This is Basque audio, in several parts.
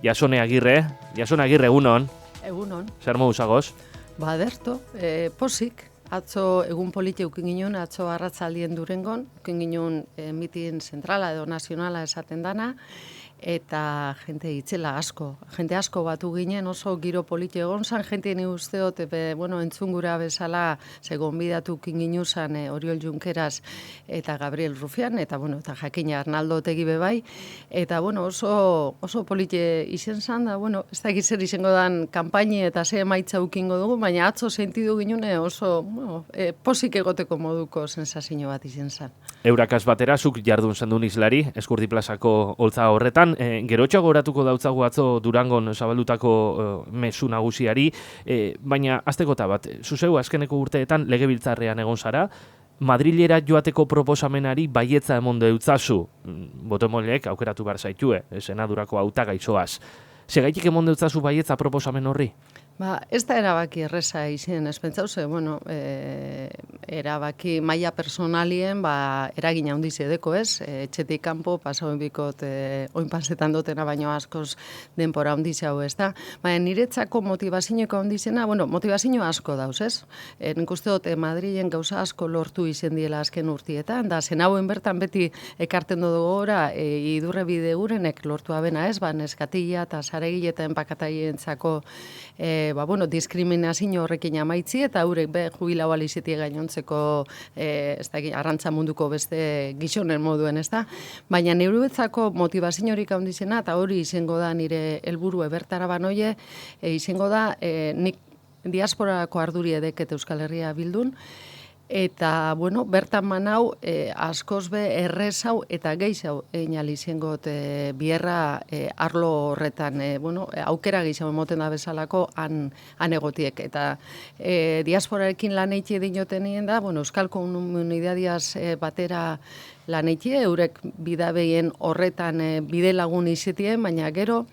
Jasone Agirre, egunon. Egunon. Zer modu zagoz? Baderto, posik. Atzo egun politi eukin ginen, atzo arratzaldien Durengon, eukin ginen mitin zentrala edo nazionala esaten dana, eta jente itzela asko. Jente asko batu ginen, oso giro politi egon zan, jente ni usteot, entzungura bezala, segon bidatu eukin ginen zan Oriol Junqueras eta Gabriel Rufián, eta eta jakina Arnaldo Otegi bebai, eta oso politi izen zan, da, ez da zer izango dan kanpaini eta ze emaitza ukingo dugu, baina atzo sentidu ginen oso posik egoteko moduko sensazio bat izen zen. Eurakaz batera, zuk jardun zendun izlari, Eskurdi plazako holtza horretan, gerotxo goratuko dautzagu atzo Durangon zabaldutako mezu nagusiari, baina aztekota bat, zuzeu azkeneko urteetan legebiltzarrean egon zara, Madrilera joateko proposamenari baietza emon deutzazu, botomolek aukeratu behar zaitue, senadurako hautagaizoaz. Segaitik emon deutzazu baietza proposamen horri? Ez da erabaki erreza izan, ez pentsauze, erabaki maila personalien, eragina handiz edeko ez, etxetik kanpo, pasauen bikot, oinpasetan dotena baino askoz denpora handiz hau ez da. Niretzako motivazioeko handizena, motivazio asko dauz ez. Nik uste dut Madrilen gauza asko lortu izen diela azken urtietan, da zen hauen bertan beti ekarten dugu gora, idurre bide gurenek lortu abena ez, neskatila eta zaregile eta enpakataientzako diskriminazio horrekin amaitzi eta haurek jubilau alizitie gainontzeko arrantza munduko beste gizonen moduen, ez da? Baina neuruetzako motivaziorik handizena eta hori izango da nire helburu bertara banoie, izango da nik diasporako arduri edeket Euskal Herria bildun, eta, bertan manau askoz be errezau eta gehiago einal izangot bierra arlo horretan, aukera gehiago emoten da bezalako han egotiek. Eta diasporarekin lan eitxe dinoten nien da, Euskal Komunidadiaz batera lan eitxe, eurek bidabeien horretan bide lagun izetien, baina gero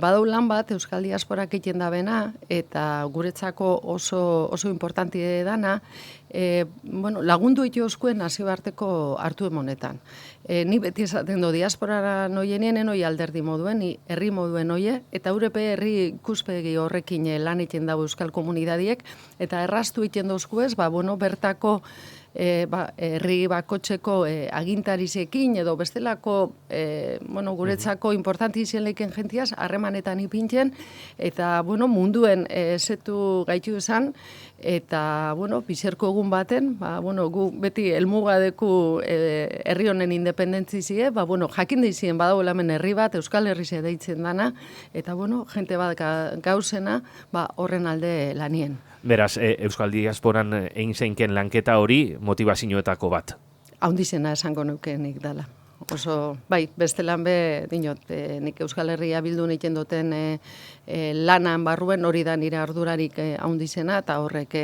badau lan bat Euskal Diasporak egiten da bena, eta guretzako oso importanti dana, lagundu ito oskuen nazioarteko hartu emonetan. Ni beti esaten do, diasporara noienien enoi alderdi moduen, ni herri moduen oie, eta eurepe herri ikuspegi horrekin lan egiten dago Euskal Komunidadiek, eta erraztu egiten dozkuez, bertako herri bakotxeko agintarizekin edo bestelako guretzako importanti izan leiken jentiaz harremanetan ipintzen eta munduen zetu gaitu esan eta bizerko egun baten gu beti helmuga deku herri honen independentzizie jakin dizien badauela hemen herri bat Euskal Herrize deitzen dana eta jente bat gauzena horren alde lanien. Beraz, Euskal Diasporan egin zeinken lanketa hori motivazioetako bat. Haundizena esango nukenik dala. Oso, bestelan be, nik Euskal Herria bildu egiten duten lanan barruen hori da nire ardurarik haundizena, eta horrek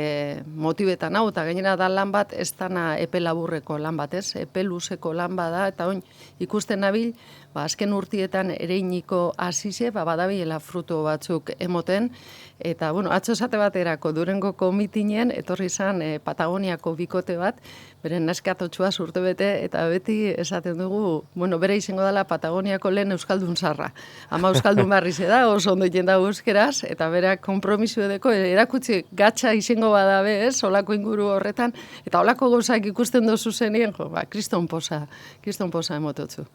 motibetan hau, eta gainera da lan bat, ez dana epe laburreko lan bat, ez? Epe luzeko lan bada, eta oin ikusten nabil, azken urtietan ereiniko azize, badabilela fruto batzuk emoten, eta, atzo esate baterako Durengoko mitinen, etorri izan Patagoniako bikote bat, beren neskatotxua urte bete, eta beti esaten dugu, bere izango dela Patagoniako lehen Euskaldun zarra. Ama Euskaldun barri da, oso ondo egiten dago euskeraz, eta berak konpromisu edeko, erakutsi gatsa izango badabe, ez, olako inguru horretan, eta olako gauzak ikusten dozu zenien, kriston posa emototzu.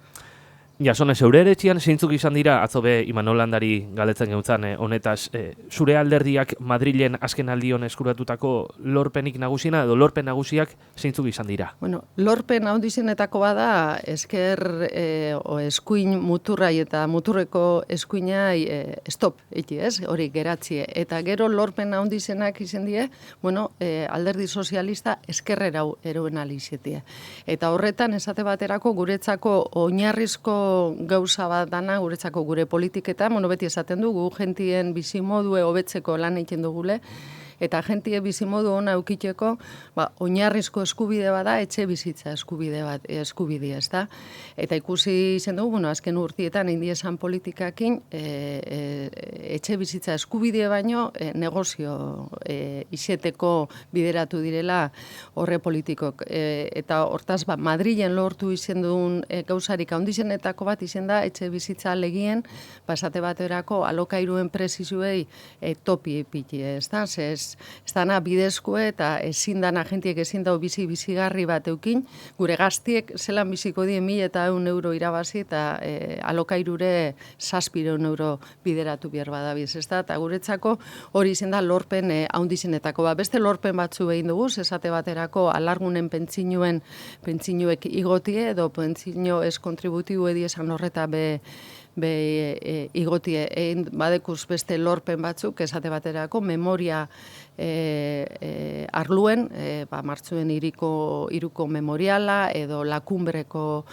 Jasone, zeure eretxian zeintzuk izan dira, atzo be Imanol Landari galdetzen geutzan honetaz, zure alderdiak Madrilen azken aldion eskuratutako lorpenik nagusiena edo lorpen nagusiak zeintzuk izan dira? Lorpen handizenetako bada esker eskuin muturrai eta muturreko eskuinai stop, ez, hori geratzie. Eta gero lorpen handizenak izan die, alderdi sozialista eskerrera eroen alizetie. Eta horretan esate baterako guretzako oinarrizko gauza bat dana, guretzako gure politiketa, beti esaten dugu, gentien bizimodue hobetzeko lan egiten dugule, eta jentie bizimodu ona eukiteko, oinarrizko eskubide bada etxe bizitza eskubide, ezta? Eta ikusi izen dugu, azken urtietan indiesan politikakin etxe bizitza eskubide baino negozio izeteko bideratu direla horre politikok. Eta hortaz, Madrilen lortu izen duen gauzarik handizenetako bat izen da etxe bizitza legien, esate baterako alokairuen prezizuei topi epiti, ez da? Ez dana bidezkoe eta ezin dana jentiek ezin dau bizigarri bat eukin, gure gaztiek zelan biziko dien 1.100 euro irabazi eta alokairure 700 euro bideratu behar badabiz, ez da? Eta guretzako hori izen da lorpen handizenetako. Beste lorpen batzu behin dugu, esate baterako alargunen pentsinuek igotie edo pentsino ez kontributibo ediesan horreta igotie. Badekuz beste lorpen batzuk, esate baterako memoria arluen, martzuen iruko memoriala edo lakumbreko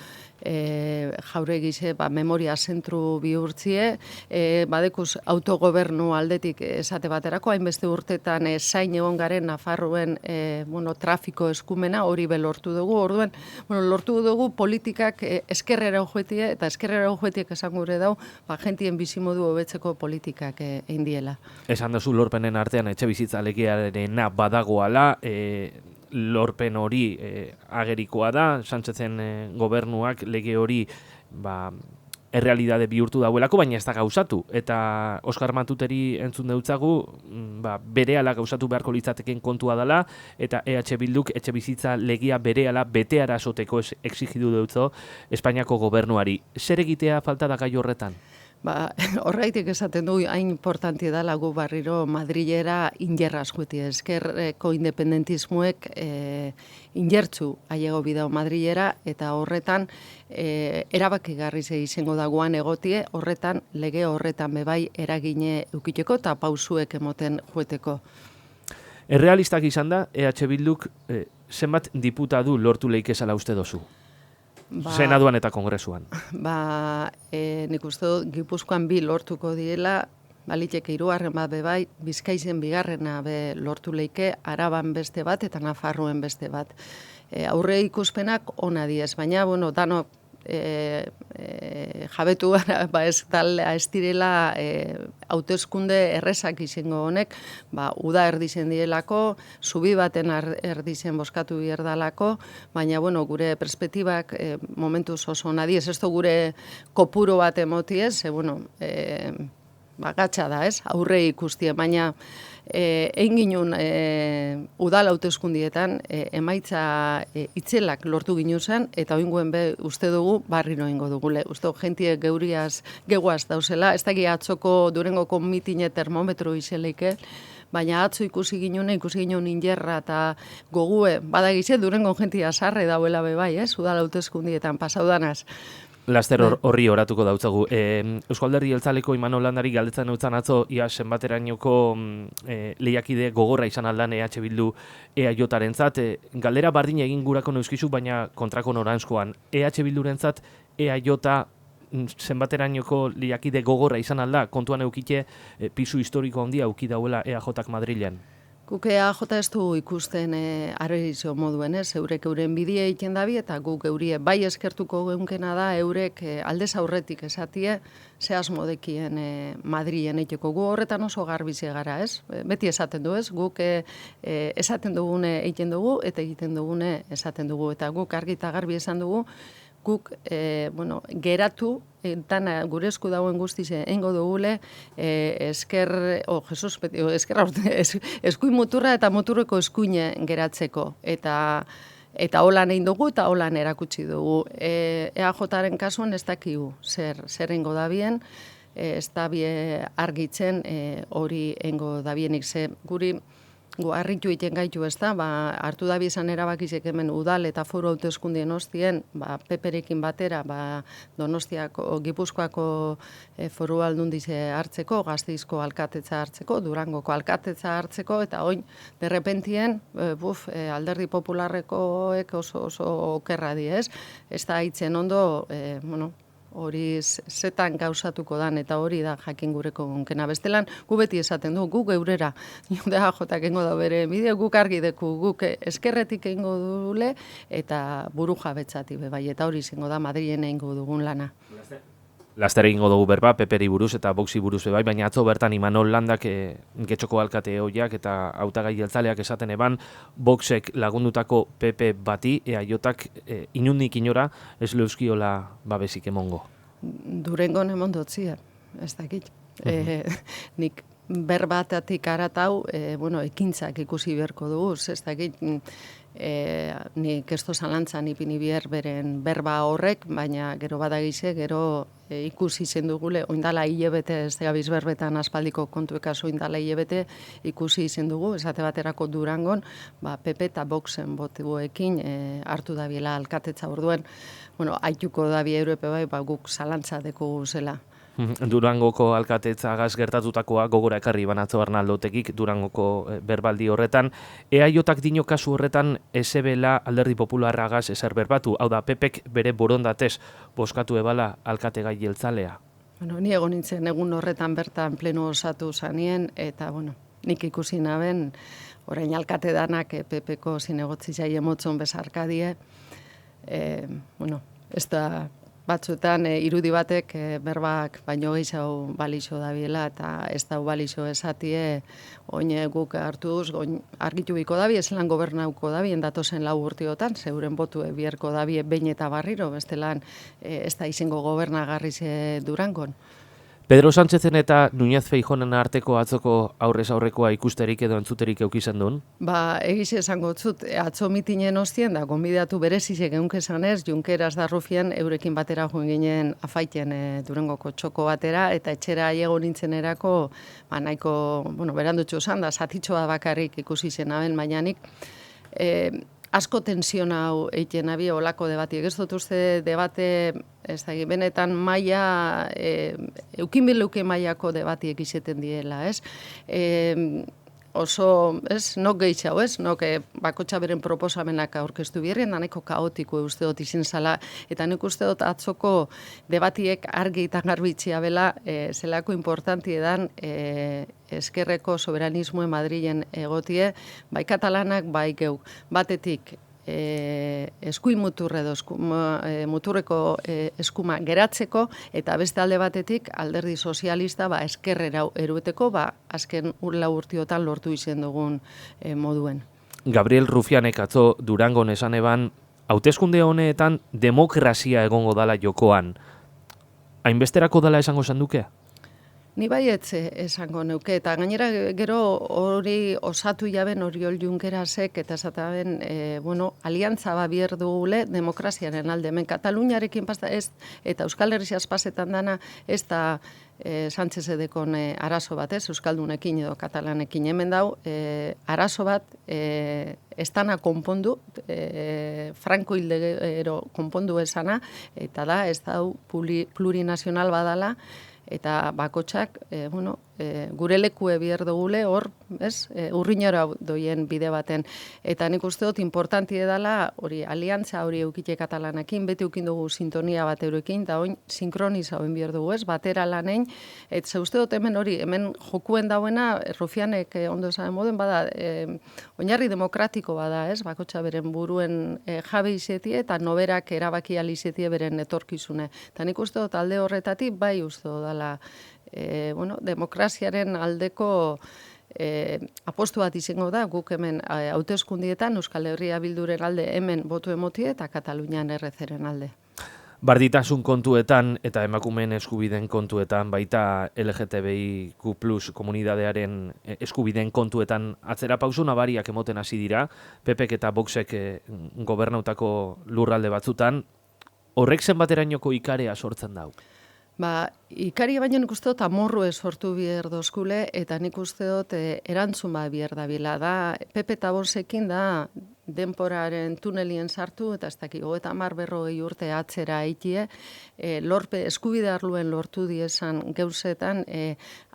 jauregize memoria zentru bihurtzie, badekuz autogobernu aldetik esate baterako, hainbeste urtetan zain egon garen Nafarroen trafiko eskumena, hori lortu dugu, orduen, lortu dugu politikak eskerrera ujuetie, eta eskerrera ujuetiek esan gure dau, jentien bizimodu hobetzeko politikak egin diela. Esan duzu lorpenen artean etxe bizitza legearena badagoala, lorpen hori agerikoa da, Sánchezen gobernuak lege hori errealidade bihurtu dauelako, baina ez da gauzatu. Eta Oskar Matuteri entzun deutzagu, berehala gauzatu beharko litzateken kontua dela, eta EH Bilduk etxe bizitza legia berehala beteara esoteko exigidu deutzo Espainiako gobernuari. Zer egitea falta da gai horretan? Horreitik esaten du, hain importanti dela gu barriro Madrilera injerraz jueti, eskerreko independentismuek injertzu aiego bidao Madrilera, eta horretan erabakigarri izango dagoan egotie, horretan lege horretan bebai eragine eukiteko eta pausuek emoten jueteko. Errealistak izan da, EH Bilduk zenbat diputadu lortu leikezala uste dozu? Senaduan eta Kongresuan. Nik uste dut, Gipuzkoan 2 lortuko diela, baliteke 3. bat bebai, Bizkaizen 2. lortu leike, Araban beste bat eta Nafarroen beste bat. Aurre ikuspenak ona diez, baina, danok jabetu gara, ez direla hauteskunde errezak izango honek, uda erdizen direlako, zubi baten erdizen boskatu bierdalako, baina, gure perspektibak momentuz oso ona diez, ez gure kopuro bat emotiez, gatsa da, ez? Aurre ikustie, baina egin ginun udal hauteskundietan emaitza itzelak lortu ginu zen, eta oinguen uste dugu barriro ingo dugule. Uste jentie geguaz dauzela, ez daki atzoko Durengoko mitine termometro izeleike, baina atzo ikusi ginun injerra eta gogue, badagize Durengo jentia sarre dauela bebai, ez? Udal hauteskundietan pasaudanaz. Laster horri oratuko dautzagu. Eusko Alderdi Jeltzaleko Imanol Landari galdetzen eutzan atzo, ia zenbaterainoko lehiakide gogorra izan aldan EH Bildu EAJ-arentzat. Galdera bardin egin gurako neuskizu, baina kontrako noranzkoan. EH Bildurentzat EAJ zenbaterainoko lehiakide gogorra izan alda, kontuan eukite pisu historiko handia euki dauela EAJ-ak Madrilen. Guk EAJ ez du ikusten arreizio moduen, eurek euren bidea egiten dabi, eta guk eurie bai eskertuko geunkena da, eurek aldez aurretik esatie, ze asmodekien Madrilen eiteko. Gu horretan oso garbize gara, ez? Beti esaten du, ez? Guk esaten dugune egiten dugu, eta egiten dugune esaten dugu. Eta guk argi eta garbi esan dugu, guk geratu, dana gure esku dauen guztize engo dugule, eskuin muturra eta muturreko eskuine geratzeko. Eta holan egin dugu eta holan erakutsi dugu. EAJ-aren kasuan ez dakigu zer engo dabien, ez dabie argitzen hori engo dabienik ze guri harritu egiten gaitu, ez da, hartu da bizan erabakizek hemen udal eta foru hauteskundien ostien, peperekin batera, Donostiako, Gipuzkoako foru aldundize hartzeko, Gasteizko alkatetza hartzeko, Durangoko alkatetza hartzeko, eta oin, derrepentien, alderdi popularrekoek oso okerra di, ez? Ez da hitzen ondo, hori zetan gauzatuko dan, eta hori da jakin gureko gunkena. Bestelan, gu beti esaten du, guk eurera, da jotak engo da bere bideo, guk argi deku, guk eskerretik eingo dule, eta buru jabetzati bai, eta hori izango da Madrilen eingo dugun lana. Laster egingo dugu berba, Peperi buruz eta Voxi buruz bai, baina atzo bertan Imanol Landak Getxoko alkate hoiak eta hautagai jeltzaleak esaten eban, Voxek lagundutako Pepe bati, EAJak inundik inora ez leuskiola babesik emongo. Durengon emondotzia, ez dakit. Nik berbatatik aratau, ekintzak ikusi beharko dugu, ez dakit, nik ez zalantzan ipini behar beren berba horrek, baina gero badagize, gero ikusi zen dugule, oindala hilebete, ez gabiz berbetan aspaldiko kontuekaso oindala hilebete, ikusi izen dugu, esate baterako Durangon, Pepe eta Voxen botuekin hartu dabiela alkatetza orduen, haituko dabi Europe bai, guk zalantza deko zela. Durangoko alkatetzagaz gertatutakoa gogora ekarri banatzo Arnaldotekik Durangoko berbaldi horretan. EAJak dino kasu horretan ezebela Alderdi Popularragaz ezer berbatu, hau da Pepek bere borondatez boskatu ebala alkategai jeltzalea. Ni egon nintzen egun horretan bertan pleno osatu zanien, eta nik ikusi naben, orain alkate danak Pepeko zinegotzi jai emotzon bezarkadie, ez da batzuetan irudi batek berbak baino gehiago balixo dabiela, eta ez da balixo esatie oin guk hartuz, argitu biko dabi, ez lan gobernauko dabi, endatozen 4 urtiotan, zeuren botu bierko dabi behin eta barriro, bestelan ez da izango gobernagarriz Durangon. Pedro Sánchezen eta Núñez Feijóonen arteko atzoko aurrez aurrekoa ikusterik edo entzuterik eukizan duen? Egiz esango zut, atzo mitinen ostien da, gonbidatu berezizek egunke zanez, Junkeras da Rufian eurekin batera joan ginen afaiten Durangoko txoko batera, eta etxera aiego nintzen erako, nahiko, berandutxo zan da, zatitxoa bakarrik ikusi zen aben, baina nik, asko tensiona hau egiten abi olako debatiek. Ez dut uste debate, ez da, benetan maila, eukin bileuke mailako debatiek izeten diela, ez? Oso, ez, nok gehiago, ez? Nok bakotxa beren proposamenak aurkeztu birrien, da nahiko kaotiko uste dut izin zala, eta nik uste dut atzoko debatiek argi eta garbitzia bela, zelako importanti edan eskerreko soberanismoe Madrilen egotie, bai katalanak, bai geuk. Batetik, eskuin muturre edo muturreko eskuma geratzeko, eta beste alde batetik Alderdi Sozialista eskerrera erueteko, azken 4 urtiotan lortu izen dugun moduen. Gabriel Rufianek atzo Durangon esan eban, hauteskunde honetan demokrazia egongo dala jokoan. Hainbesterako dala esango sanduke? Ni baietze esango neuke, eta gainera gero hori osatu jaben Oriol Junkerasek, eta esataben, aliantza bier dugule demokraziaren alde. Hemen Kataluniarekin pasta ez, eta Euskal Herriaz pasetan dana, ez da Sánchez edekon arazo bat, ez, Euskaldunekin edo Katalanekin hemen dau, arazo bat, ez dana konpondu, Franco hildegero konpondu esana, eta da, ez dau plurinazional badala, eta bakotxak, gure lekue bier dugule hor, urrinora doien bide baten. Eta nik uste dut importanti edala, hori aliantza hori eukite katalanakin, beti eukin dugu sintonia bat euroekin, eta oin sinkroniza oin bier dugu, batera lanein, eta ze uste dut hemen jokuen dauena, Rufianek ondo esan moden, bada, oinarri demokratiko bada, bakotxa beren buruen jabe izetie, eta noberak erabaki alizetie beren etorkizune. Eta nik uste dut alde horretatik, bai uste dut dala, demokraziaren aldeko apostu bat izango da, guk hemen hauteskundietan Euskal Herria Bilduren alde hemen botu emotie eta Katalunian errezeren alde. Barditasun kontuetan eta emakumeen eskubideen kontuetan, baita LGTBIQ+ komunidadearen eskubideen kontuetan atzera pauso nabariak emoten hasi dira, Pepek eta Voxek gobernautako lurralde batzutan, horrek zenbaterainoko ikarea sortzen dau? Ikaria baino nik uste dut amorru sortu bier dozkule, eta nik uste dut erantzun bier dabila. Da, Pepe eta Voxekin da denporaren tunelien sartu, eta ez dakik, 30-40 urte atzera aitie, lorpe eskubide arluen lortu diesan geuzetan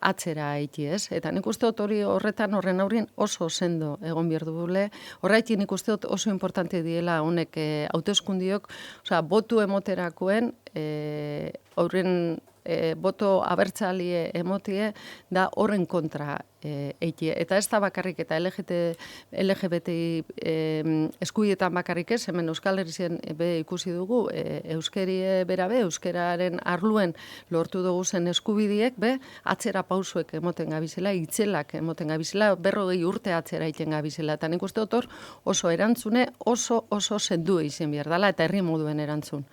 atzera aiti, ez? Eta nik uste dut hori horren aurrien oso sendo egon behar dugule. Horretik nik uste dut oso importante diela honek hauteskundiok, osea, botu emoterakoen, horren boto abertzalie emotie da horren kontra eitie. Eta ez da bakarrik eta LGBTI eskubietan bakarrik ez, hemen Euskal Herrien be ikusi dugu, euskerie berabe, euskeraren arluen lortu dugu zen eskubidiek, be, atzera pausuek emoten gabizela, itzelak emoten gabizela, 40 urte atzera iten gabizela. Eta nik uste dut hor oso erantzune, oso sendu izan behar dela, eta herri moduen erantzun.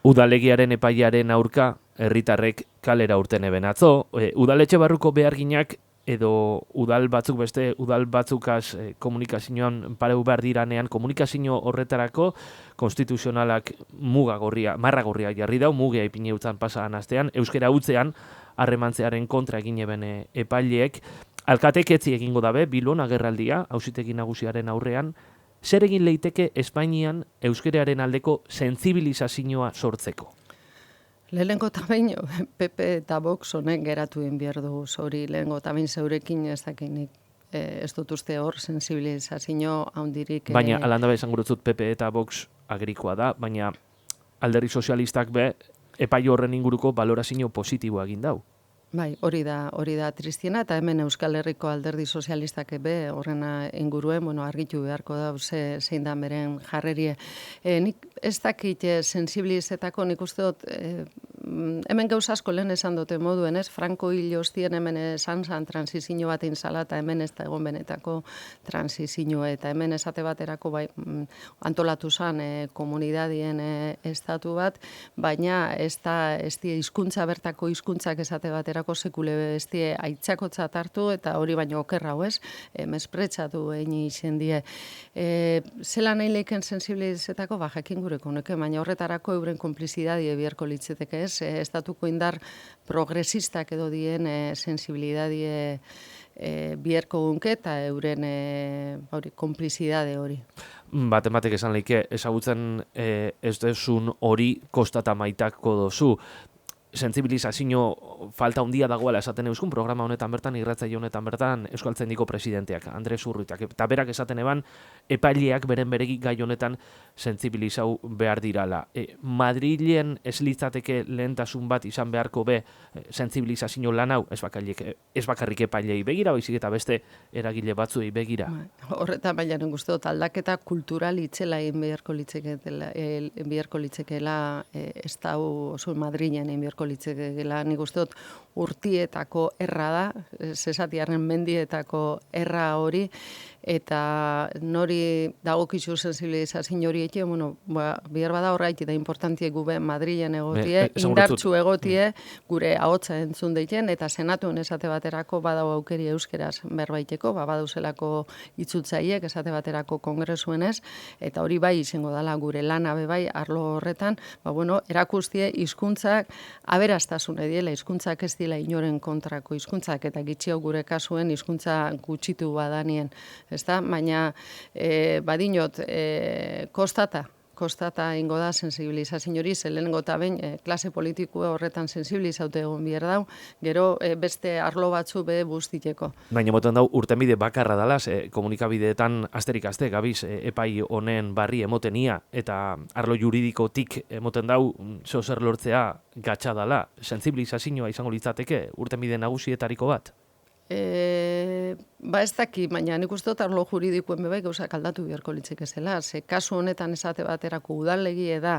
Udalegiaren epaiaren aurka, herritarrek kalera urten eben atzo, udaletxe barruko beharginak edo udal batzuk beste, udal batzukaz komunikazioan pareu behar diranean, komunikazio horretarako konstituzionalak marra gorria jarri dau, mugea ipine utzan pasaan astean, euskera utzean, harremantzearen kontra egin eben epaileek, alkatek etzi egingo dabe, Bilbon agerraldia, auzitegi nagusiaren aurrean, zer egin leiteke Espainian euskeraren aldeko sentsibilizazioa sortzeko? Lehenengo eta behin, PP eta Vox honek geratu behar dugu, hori lehenengo eta behin zeurekin ez dakinik. Ez dut uste hor sensibilizazio handirik. Baina, alanda esan gurutzut PP eta Vox agrikoa da, baina alderdi sozialistak be, epai horren inguruko balorazio positiboa egin dau. Bai, hori da tristiena, eta hemen Euskal Herriko alderdi sozialistak be horrena inguruen, argitu beharko da, zein da beren jarrerie. Nik ez dakit sensibilizetako, nik uste dut, hemen gauz asko lehen esan dute moduen, ez? Franco hil ostien hemen esan transizio bat inzala, eta hemen ez da egon benetako transizio, eta hemen esate baterako bai, antolatu zan komunidadien estatu bat, baina ez die hizkuntza bertako hizkuntzak esate baterako sekule bestie aitzakotzat hartu, eta hori baino okerra ez, mespretsatu egin izen die. Zela nahi leiken sensibilizetako, jakin gureko honeke, baina horretarako euren konplizidadie biharko litzeteke ez, estatuko indar progresistak edo dien sensibilidadie biharko gunke eta euren konplizidade hori. Batematek esan leike, ezagutzen ez desun hori kostata maitako dozu. Sentsibilizazio falta handia dagoela esaten euskun programa honetan bertan, irratzaile honetan bertan, Euskaltzendiko presidenteak, Andres Urruitak, eta berak esaten eban, epaileak beren beregi gai honetan sentsibilizau behar dirala. Madrilen ez litzateke lehentasun bat izan beharko be sentsibilizazio lan hau, ez bakarrik epailei begira, baizik eta beste eragile batzuei begira. Horretan baina guzti dut aldaketa kultural itzela egin beharko litzekeela ez da oso Madrilen egin beharko litzekeela, nik uste dut urtietako erra da, zesatiarren mendietako erra hori, eta nori dagokizu sensibilizazio hori eki, bihar bada horreiti da importantie gube Madrilen egotie, indartsu egotie, gure ahotsa entzun deiten, eta senatuen esate baterako badau aukeri euskeraz berbaiteko, badauzelako itzultzaiek esate baterako kongresuenez, eta hori bai izango dela gure lana bai arlo horretan, erakustie hizkuntzak aberastasune diela, hizkuntzak ez dela inoren kontrako hizkuntzak, eta gitxio gure kasuen hizkuntza gutxitu badanien. Ezta? Baina badinot kostata ingo da sensibilizazio hori, lehenengo eta behin klase politikoa horretan sensibilizaute egon behar dau, gero beste arlo batzu be buztiteko. Baina moten dau, urtenbide bakarra dalaz, komunikabideetan asterik aste gabiz epai honen barri emotenia, eta arlo juridikotik emoten dau, zer lortzea gatsa dala, sensibilizazioa izango litzateke urtenbide nagusietariko bat? Ez daki, baina nik uste dut arlo juridikoen bebai gauzak aldatu beharko litzeke zela. Kasu honetan esate baterako udalegie da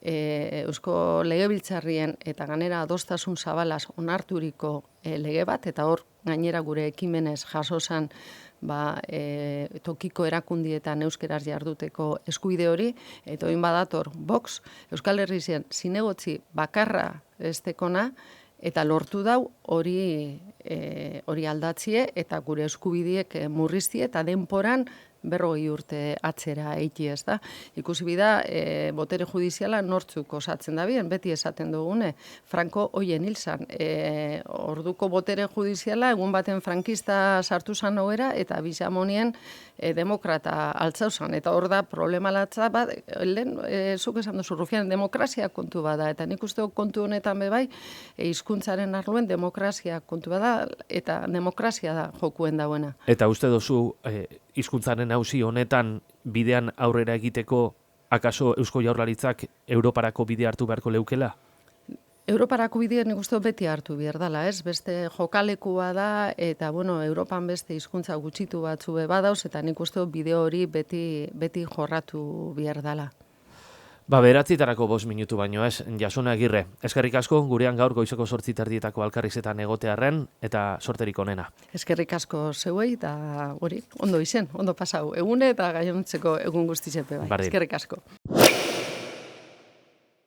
Eusko Legebiltzarrien eta ganera adostasun zabalaz onarturiko lege bat, eta hor gainera gure ekimenez jasozan tokiko erakundietan euskeraz jarduteko eskubide hori, eta oin badator Vox, Euskal Herrien zinegotzi bakarra estekona, eta lortu dau hori aldatzie eta gure eskubidiek murriztie eta denporan 40 urte atzera eiti, ez da. Ikusi bida, botere judiziala nortzuk osatzen da bien, beti esaten dugune, Franco hoien hilzan. Orduko botere judiziala, egun baten frankista sartu zan nogera, eta bisamonien demokrata altzauzan. Eta hor da problema latza, bat, lehen, zuk esan duzu, Rufian, demokrazia kontu bada, eta nik uste kontu honetan bebai, hizkuntzaren arloen demokrazia kontu bada, eta demokrazia da jokuen dauena. Eta uste duzu, hizkuntzaren auzi honetan bidean aurrera egiteko, akaso Eusko Jaurlaritzak Europarako bide hartu beharko leukela? Europarako bidea nik uste beti hartu behar dela, ez? Beste jokalekua da, eta, bueno, Europan beste hizkuntza gutxitu batzu badauz, eta nik uste bide hori beti jorratu behar dela. 9:00 minutu baino ez, Jasone Agirre. Eskerrik asko, gurean gaur goizeko 8:30 alkarrizetan egotearren, eta sorterik onena. Eskerrik asko zeuei, eta hori, ondo izen, ondo pasau egune, eta gainontzeko egun guztizepe bai. Bardin. Eskerrik asko.